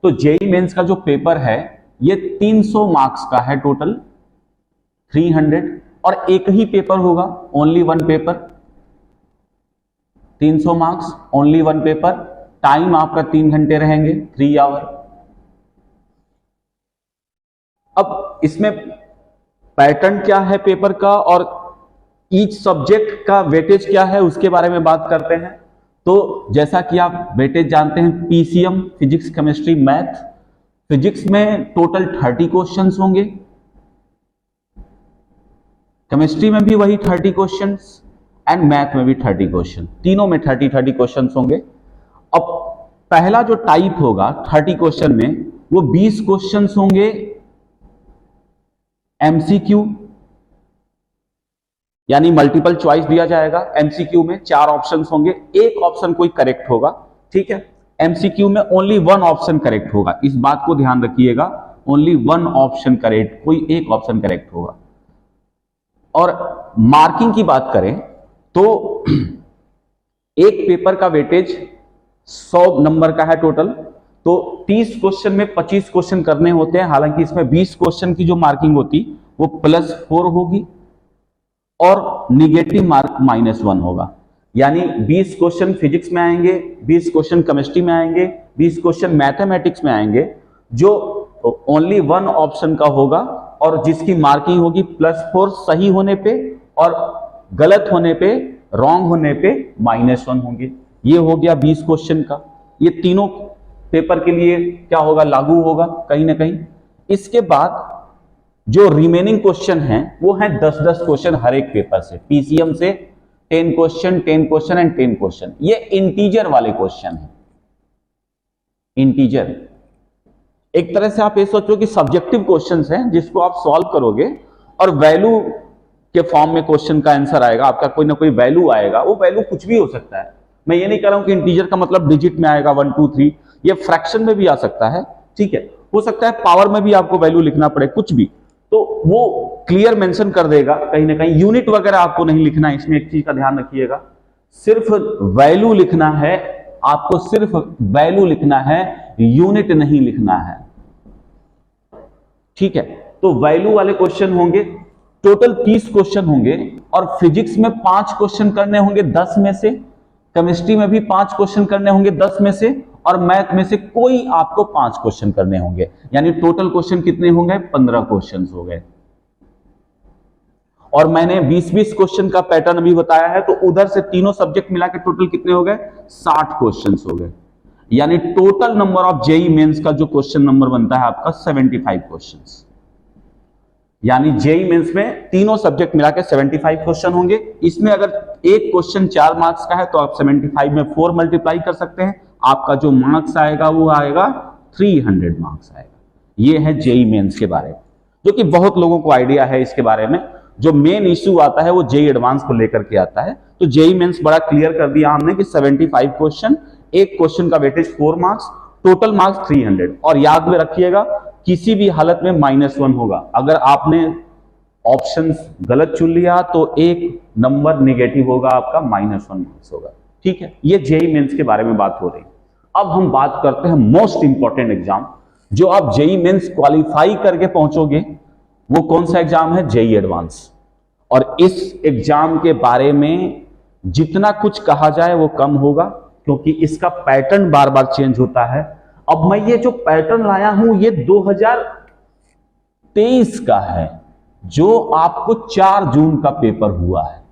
तो JEE Mains का जो पेपर है ये 300 मार्क्स का है टोटल, 300, और एक ही पेपर होगा, only one paper, 300 marks, only one paper. Time आपका 3 घंटे रहेंगे, 3 आवर। अब इसमें पैटर्न क्या है पेपर का और ईच सब्जेक्ट का वेटेज क्या है उसके बारे में बात करते हैं। तो जैसा कि आप वेटेज जानते हैं, PCM physics chemistry math, physics में टोटल 30 क्वेश्चंस होंगे, केमिस्ट्री में भी वही 30 क्वेश्चंस एंड मैथ में भी 30 क्वेश्चन, तीनों में 30 क्वेश्चंस होंगे। अब पहला जो टाइप होगा 30 क्वेश्चन में, वो 20 क्वेश्चंस होंगे एमसीक्यू, यानी मल्टीपल चॉइस दिया जाएगा। एमसीक्यू में 4 ऑप्शंस होंगे, एक ऑप्शन कोई करेक्ट होगा, ठीक है। एमसीक्यू में ओनली 1 ऑप्शन करेक्ट होगा, इस बात को ध्यान रखिएगा, ओनली 1 ऑप्शन करेक्ट, कोई एक ऑप्शन करेक्ट होगा। और मार्किंग की बात करें तो एक पेपर का वेटेज 100 नंबर का है टोटल, तो 30 क्वेश्चन में 25 क्वेश्चन करने होते हैं। हालांकि इसमें 20 क्वेश्चन की जो मार्किंग होती वो +4 होगी और निगेटिव मार्क -1 होगा, यानी 20 क्वेश्चन फिजिक्स में आएंगे, 20 क्वेश्चन केमिस्ट्री में आएंगे, 20 क्वेश्चन मैथमेटिक्स में आएंगे, जो ओनली 1 ऑप्शन का होगा और जिसकी मार्किंग होगी +4 सही होने पे और गलत होने पे, रॉन्ग होने पे -1 होंगे। ये हो गया 20 क्वेश्चन का। ये तीनों पेपर के लिए क्या होगा, लागू होगा कहीं ना कहीं। इसके बाद जो रिमेनिंग क्वेश्चन हैं वो हैं 10-10 क्वेश्चन हर एक पेपर से, पीसीएम से 10 क्वेश्चन, 10 क्वेश्चन एंड 10 क्वेश्चन। ये इंटीजर वाले क्वेश्चन हैं, इंटीजर। एक तरह से आप ये सोचो कि सब्जेक्टिव क्वेश्चंस हैं जिसको आप सॉल्व करोगे और वैल्यू के फॉर्म में क्वेश्चन का आंसर आएगा, आपका कोई ना कोई वैल्यू आएगा। वो वैल्यू कुछ भी हो सकता है, मैं ये नहीं कह रहा हूं कि इंटीजर का मतलब डिजिट में आएगा 1 2 3, ये फ्रैक्शन में भी आ सकता है, ठीक है। हो सकता है पावर में भी आपको वैल्यू लिखना पड़े, कुछ भी, तो वो क्लियर मेंशन कर देगा कहीं ना कहीं। यूनिट वगैरह आपको नहीं लिखना है, इसमें एक चीज का ध्यान रखिएगा, सिर्फ वैल्यू लिखना है आपको, सिर्फ वैल्यू लिखना है, यूनिट नहीं लिखना है, ठीक है। तो वैल्यू वाले क्वेश्चन होंगे, टोटल 30 क्वेश्चन होंगे और फिजिक्स में 5 क्वेश्चन करने होंगे 10 में से, केमिस्ट्री में भी 5 क्वेश्चन करने होंगे 10 में से, और मैथ में से कोई आपको 5 क्वेश्चन करने होंगे, यानी टोटल क्वेश्चन कितने होंगे, 15 क्वेश्चन हो गए। और मैंने 20-20 क्वेश्चन का पैटर्न अभी बताया है, तो उधर से तीनों सब्जेक्ट मिला के टोटल कितने हो गए, 60 क्वेश्चन हो गए। यानी total number of JEE Mains का जो क्वेश्चन नंबर बनता है आपका 75 क्वेश्चन। यानी जेई मेंस में तीनों सब्जेक्ट मिला के 75 क्वेश्चन होंगे। इसमें अगर एक क्वेश्चन 4 मार्क्स का है तो आप 75 में 4 मल्टीप्लाई कर सकते हैं, आपका जो मार्क्स आएगा वो आएगा 300 मार्क्स आएगा। ये है जेई मेंस के बारे में, जो कि बहुत लोगों को आइडिया है इसके बारे में। जो मेन इश्यू आता है वो जेई एडवांस को लेकर के आता है। तो जेई मेंस बड़ा क्लियर कर दिया हमने कि 75 क्वेश्चन, एक क्वेश्चन का वेटेज 4 मार्क्स, टोटल मार्क्स 300। और याद में रखिएगा किसी भी हालत में -1 होगा। अगर आपने ऑप्शंस गलत चुन लिया तो एक नंबर नेगेटिव होगा, आपका -1 मार्क्स होगा, ठीक है। ये जेई मेंस के बारे में बात हो रही। अब हम बात करते हैं मोस्ट इंपॉर्टेंट एग्जाम, जो आप जेई मेंस क्वालिफाई करके पहुंचोगे, वो कौन सा एग्जाम है, जेई एडवांस। और इस एग्जाम के बारे में जितना कुछ कहा जाए वो कम होगा, क्योंकि इसका पैटर्न बार बार चेंज होता है। अब मैं ये जो पैटर्न लाया हूं ये 2023 का है, जो आपको 4 जून का पेपर हुआ है।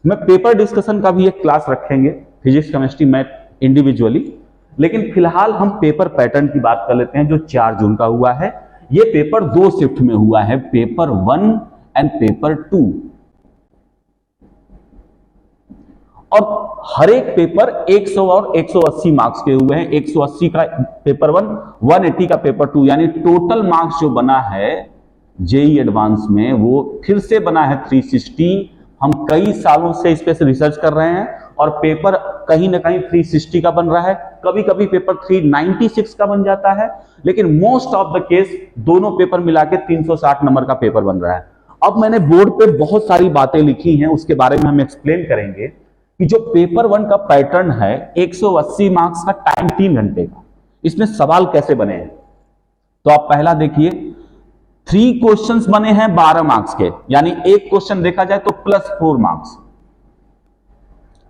मैं पेपर डिस्कशन का भी एक क्लास रखेंगे, फिजिक्स केमिस्ट्री मैथ इंडिविजुअली, लेकिन फिलहाल हम पेपर पैटर्न की बात कर लेते हैं जो 4 जून का हुआ है। ये पेपर 2 शिफ्ट में हुआ है, पेपर 1 एंड पेपर 2। और हर एक पेपर 100 और 180 मार्क्स के हुए हैं। 180 का पेपर 1, 180 का पेपर 2, यानी टोटल मार्क्स जो बना है जेई एडवांस में वो फिर से बना है 360। हम कई सालों से इस पे रिसर्च कर रहे हैं और पेपर कहीं ना कहीं 360 का बन रहा है, कभी कभी पेपर 396 का बन जाता है, लेकिन मोस्ट ऑफ द केस दोनों पेपर मिला के 360 नंबर का पेपर बन रहा है। अब मैंने बोर्ड पे बहुत सारी बातें लिखी हैं, उसके बारे में हम एक्सप्लेन करेंगे कि जो पेपर 1 का पैटर्न है 180 मार्क्स का, टाइम 3 घंटे का, इसमें सवाल कैसे बने हैं, तो आप पहला देखिए, 3 क्वेश्चंस बने हैं 12 मार्क्स के, यानी एक क्वेश्चन देखा जाए तो +4 मार्क्स।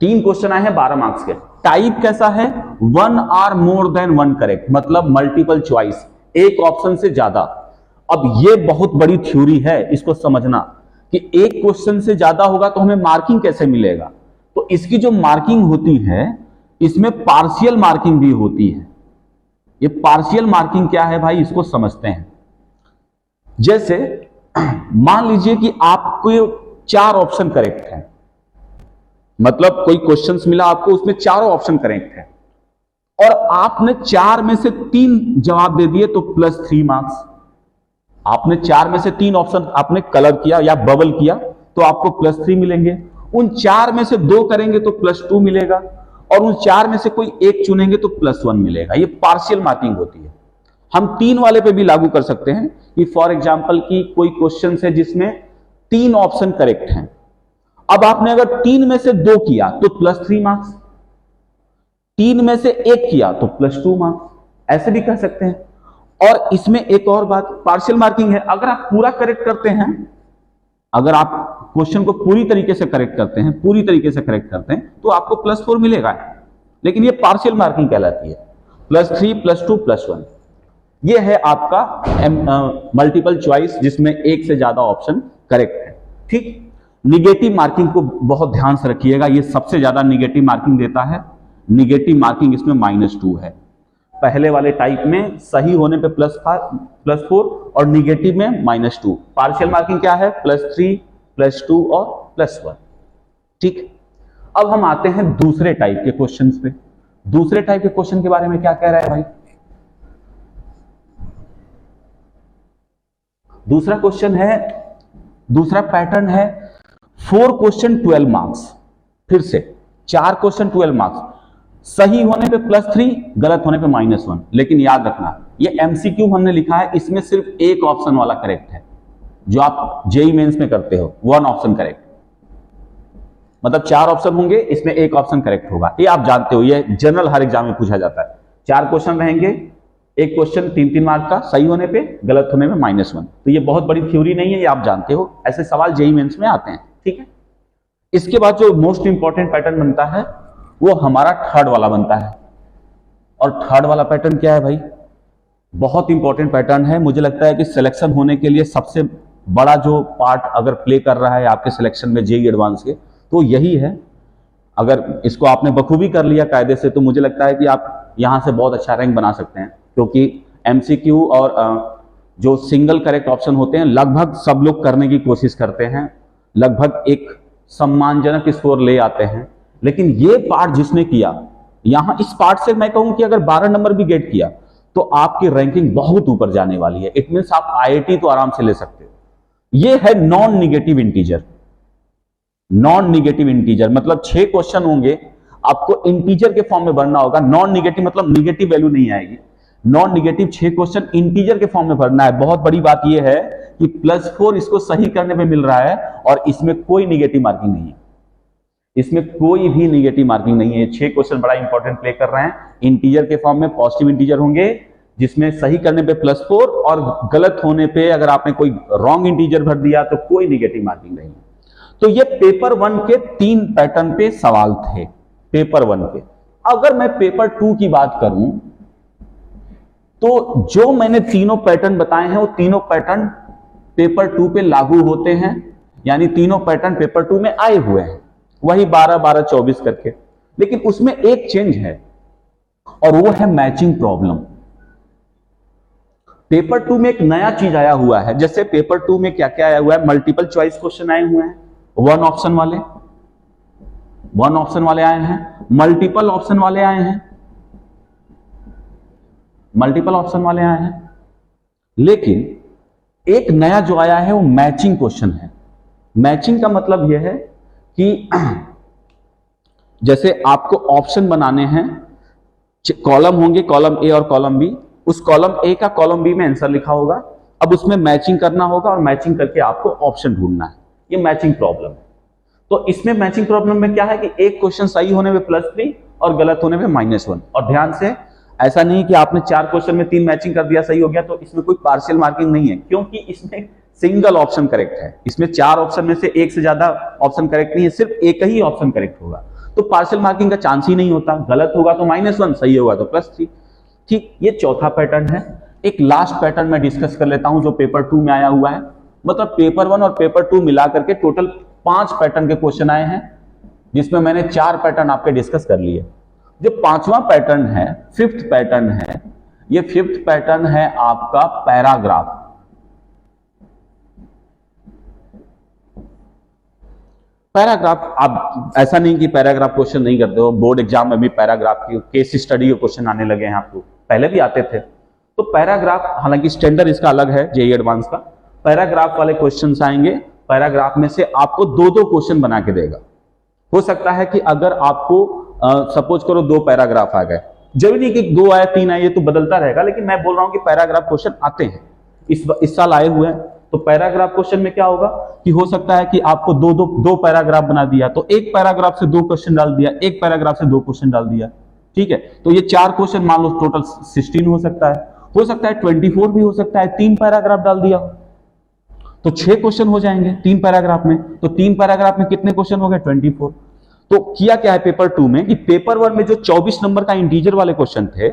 3 क्वेश्चन आए हैं 12 मार्क्स के। टाइप कैसा है, 1 or more than 1 करेक्ट, मतलब मल्टीपल चॉइस, एक ऑप्शन से ज्यादा। अब ये बहुत बड़ी थ्योरी है, इसको समझना कि एक क्वेश्चन से ज्यादा होगा तो हमें मार्किंग कैसे मिलेगा। तो इसकी जो मार्किंग होती है, इसमें पार्शियल मार्किंग भी होती है। ये पार्शियल मार्किंग क्या है भाई, इसको समझते हैं। जैसे मान लीजिए कि आपको 4 ऑप्शन करेक्ट है, मतलब कोई क्वेश्चंस मिला आपको, उसमें चारों ऑप्शन करेक्ट है और आपने 4 में से 3 जवाब दे दिए तो +3 मार्क्स। आपने 4 में से 3 ऑप्शन आपने कलर किया या बबल किया तो आपको +3 मिलेंगे। उन 4 में से 2 करेंगे तो +2 मिलेगा और उन 4 में से कोई एक चुनेंगे तो +1 मिलेगा। ये पार्शियल मार्किंग होती है। हम 3 वाले पे भी लागू कर सकते हैं कि फॉर एग्जांपल की कोई क्वेश्चन है जिसमें 3 ऑप्शन करेक्ट हैं, अब आपने अगर 3 में से 2 किया तो +3 मार्क्स, 3 में से 1 किया तो +2 मार्क्स, ऐसे भी कह सकते हैं। और इसमें एक और बात पार्शियल मार्किंग है, अगर आप पूरा करेक्ट करते हैं, अगर आप क्वेश्चन को पूरी तरीके से करेक्ट करते हैं, पूरी तरीके से करेक्ट करते हैं तो आपको +4 मिलेगा, लेकिन ये पार्शियल मार्किंग कहलाती है। +3 +2 +1 ये है आपका मल्टीपल चॉइस जिसमें एक से ज्यादा ऑप्शन करेक्ट है। ठीक, निगेटिव मार्किंग को बहुत ध्यान से रखिएगा, ये सबसे ज्यादा निगेटिव मार्किंग देता है। निगेटिव मार्किंग इसमें -2 है। पहले वाले टाइप में सही होने पे +4 और निगेटिव में -2। पार्शियल मार्किंग क्या है, +3 +2 और +1। ठीक, अब हम आते हैं दूसरे टाइप के क्वेश्चंस पे। दूसरे टाइप के क्वेश्चन के बारे में क्या कह रहा है भाई, दूसरा क्वेश्चन है, दूसरा पैटर्न है 4 क्वेश्चन 12 मार्क्स। फिर से 4 क्वेश्चन 12 मार्क्स, सही होने पे +3, गलत होने पे -1। लेकिन याद रखना ये एमसीक्यू हमने लिखा है, इसमें सिर्फ एक ऑप्शन वाला करेक्ट है, जो आप जेईई मेंस में करते हो, 1 ऑप्शन करेक्ट। मतलब 4 ऑप्शन होंगे, इसमें एक ऑप्शन करेक्ट होगा। ये आप जानते हो, ये जनरल हर एग्जाम में पूछा जाता है। 4 क्वेश्चन रहेंगे, एक क्वेश्चन 3-3 मार्क का, सही होने पे गलत होने में -1। तो ये बहुत बड़ी थ्योरी नहीं है, ये आप जानते हो, ऐसे सवाल जेईई मेंस में आते हैं। ठीक है, इसके बाद जो मोस्ट इंपॉर्टेंट पैटर्न बनता है वो हमारा थर्ड वाला बनता है। और थर्ड वाला पैटर्न क्या है भाई, बहुत इंपॉर्टेंट पैटर्न है। मुझे लगता है कि सिलेक्शन होने के लिए सबसे बड़ा जो पार्ट अगर प्ले कर रहा है आपके सिलेक्शन में जेईई एडवांस के, तो यही है। अगर इसको आपने बखूबी कर लिया कायदे से, तो मुझे लगता है कि आप यहां से बहुत अच्छा रैंक बना सकते हैं, क्योंकि एमसीक्यू और जो सिंगल करेक्ट ऑप्शन होते हैं लगभग सब लोग करने की कोशिश करते हैं, लगभग एक सम्मानजनक स्कोर ले आते हैं। लेकिन ये पार्ट जिसने किया, यहां इस पार्ट से मैं कहूं कि अगर 12 नंबर भी गेट किया तो आपकी रैंकिंग बहुत ऊपर जाने वाली है। इट मींस आप आईआईटी तो आराम से ले सकते हो। ये है non negative integer. Non negative integer मतलब 6 क्वेश्चन होंगे, आपको इंटीजर के फॉर्म में भरना होगा। नॉन निगेटिव मतलब निगेटिव वैल्यू नहीं आएगी। नॉन निगेटिव 6 क्वेश्चन इंटीजर के फॉर्म में भरना है। बहुत बड़ी बात यह है कि +4 इसको सही करने में मिल रहा है और इसमें कोई निगेटिव मार्किंग नहीं है, इसमें कोई भी निगेटिव मार्किंग नहीं है। 6 क्वेश्चन बड़ा इंपॉर्टेंट प्ले कर रहे हैं। इंटीजर के फॉर्म में पॉजिटिव इंटीजर होंगे, जिसमें सही करने पे +4 और गलत होने पे अगर आपने कोई रॉन्ग इंटीजर भर दिया तो कोई निगेटिव मार्किंग नहीं। तो ये पेपर 1 के 3 पैटर्न पे सवाल थे, पेपर 1 के। अगर मैं पेपर 2 की बात करूं तो जो मैंने तीनों पैटर्न बताए हैं वो तीनों पैटर्न पेपर 2 पे लागू होते हैं, यानी तीनों पैटर्न पेपर 2 में आए हुए हैं, वही 12-12-24 करके। लेकिन उसमें एक चेंज है और वो है मैचिंग प्रॉब्लम। पेपर 2 में एक नया चीज आया हुआ है। जैसे पेपर 2 में क्या क्या आया हुआ है, मल्टीपल चॉइस क्वेश्चन आए हुए हैं, 1 ऑप्शन वाले आए हैं, मल्टीपल ऑप्शन वाले आए हैं, मल्टीपल ऑप्शन वाले आए हैं। लेकिन एक नया जो आया है वो मैचिंग क्वेश्चन है। मैचिंग का मतलब यह है कि जैसे आपको ऑप्शन बनाने हैं, कॉलम होंगे, कॉलम ए और कॉलम बी, उस कॉलम ए का कॉलम बी में आंसर लिखा होगा, अब उसमें मैचिंग करना होगा और मैचिंग करके आपको ऑप्शन ढूंढना है। ये मैचिंग प्रॉब्लम है। तो इसमें मैचिंग प्रॉब्लम में क्या है कि एक क्वेश्चन सही होने पे +3 और गलत होने पे -1। और ध्यान से, ऐसा नहीं कि आपने 4 क्वेश्चन में 3 मैचिंग कर दिया सही हो गया तो इसमें कोई पार्शियल मार्किंग नहीं है, क्योंकि इसमें सिंगल ऑप्शन करेक्ट है। इसमें 4 ऑप्शन में से एक से ज्यादा ऑप्शन करेक्ट नहीं है, सिर्फ एक ही ऑप्शन करेक्ट होगा, तो पार्शियल मार्किंग का चांस ही नहीं होता। गलत होगा तो -1, सही होगा तो +3। ठीक, ये चौथा पैटर्न है। एक लास्ट पैटर्न मैं डिस्कस कर लेता हूं जो पेपर 2 में आया हुआ है। मतलब पेपर 1 और पेपर 2 मिला करके टोटल 5 पैटर्न के क्वेश्चन आए हैं, जिसमें मैंने 4 पैटर्न आपके डिस्कस कर लिए। जो 5वां पैटर्न है, 5th पैटर्न है, ये 5th पैटर्न है आपका पैराग्राफ। पैराग्राफ, आप ऐसा नहीं कि पैराग्राफ क्वेश्चन नहीं करते हो, बोर्ड एग्जाम में भी पैराग्राफ की केस स्टडी के क्वेश्चन आने लगे हैं, आपको पहले भी आते थे। तो पैराग्राफ, हालांकि स्टैंडर्ड इसका अलग है जेईई एडवांस का, पैराग्राफ वाले क्वेश्चंस आएंगे। पैराग्राफ में से आपको 2-2 क्वेश्चन बना के देगा। हो सकता है कि अगर आपको सपोज करो 2 पैराग्राफ आ गए, जरूरी नहीं कि 2 आए 3 आए, ये तो बदलता रहेगा, लेकिन मैं बोल रहा हूं कि पैराग्राफ क्वेश्चन आते हैं, इस साल आए हुए हैं। तो पैराग्राफ क्वेश्चन में क्या होगा कि हो सकता है कि आपको 2 पैराग्राफ बना दिया, तो एक पैराग्राफ से 2 क्वेश्चन डाल दिया, एक पैराग्राफ से 2 क्वेश्चन डाल दिया। ठीक है, तो ये 4 क्वेश्चन मान लो, टोटल 16 हो सकता है 24 भी हो सकता है। 3 पैराग्राफ डाल दिया तो 6 क्वेश्चन हो जाएंगे 3 पैराग्राफ में। तो 3 पैराग्राफ में कितने क्वेश्चन हो गए? 24। तो किया क्या है पेपर 2 में कि पेपर 1 में जो 24 नंबर का इंटीजर वाले क्वेश्चन थे,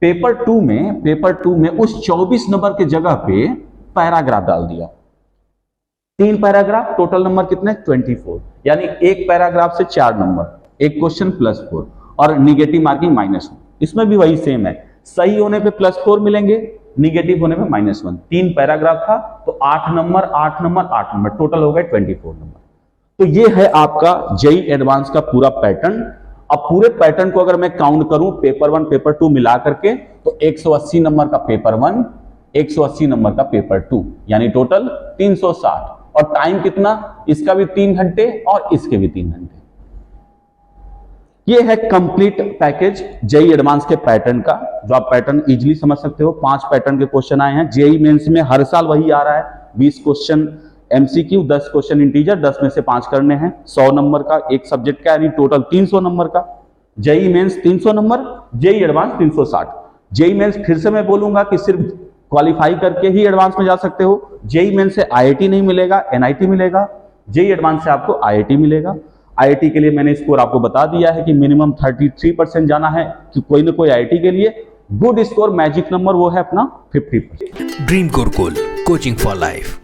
पेपर 2 में उस 24 नंबर के जगह पे पैराग्राफ डाल दिया। 3 पैराग्राफ, टोटल नंबर कितने? 24। यानी एक पैराग्राफ से 4 नंबर, एक क्वेश्चन +4, और निगेटिव मार्किंग -1। इसमें भी वही सेम है, सही होने पे +4 मिलेंगे, निगेटिव होने पे -1। 3 पैराग्राफ था तो 8 नंबर, 8 नंबर, 8 नंबर, टोटल हो गए 24 नंबर। तो ये है आपका जेईई एडवांस का पूरा पैटर्न। अब पूरे पैटर्न को अगर मैं काउंट करूं पेपर 1 पेपर 2 मिला करके, तो 180 नंबर का पेपर 1, 180 नंबर का पेपर 2, यानी टोटल 360। और टाइम कितना? इसका भी 3 घंटे और इसके भी 3 घंटे। ये है कंप्लीट पैकेज जेईई एडवांस के पैटर्न का, जो आप पैटर्न इजीली समझ सकते हो। 5 पैटर्न के क्वेश्चन आए हैं। जेईई मेंस में हर साल वही आ रहा है, 20 क्वेश्चन एमसीक्यू, 10 क्वेश्चन इंटीजर, 10 में से 5 करने हैं। 100 नंबर का एक सब्जेक्ट का, यानी टोटल 300 नंबर का। JEE Mains 300 number, JEE Advanced 360। JEE Mains फिर से मैं बोलूंगा कि सिर्फ क्वालिफाई करके ही एडवांस में जा सकते हो। जेईई मेंस से आईआईटी नहीं मिलेगा, एनआईटी मिलेगा। जेईई एडवांस से आपको आईआईटी मिलेगा। आईआईटी के लिए मैंने स्कोर आपको बता दिया है कि मिनिमम 33% जाना है कि कोई ना कोई आईआईटी के लिए। गुड स्कोर मैजिक नंबर वो है अपना 50%। Dream Gurukul coaching for life.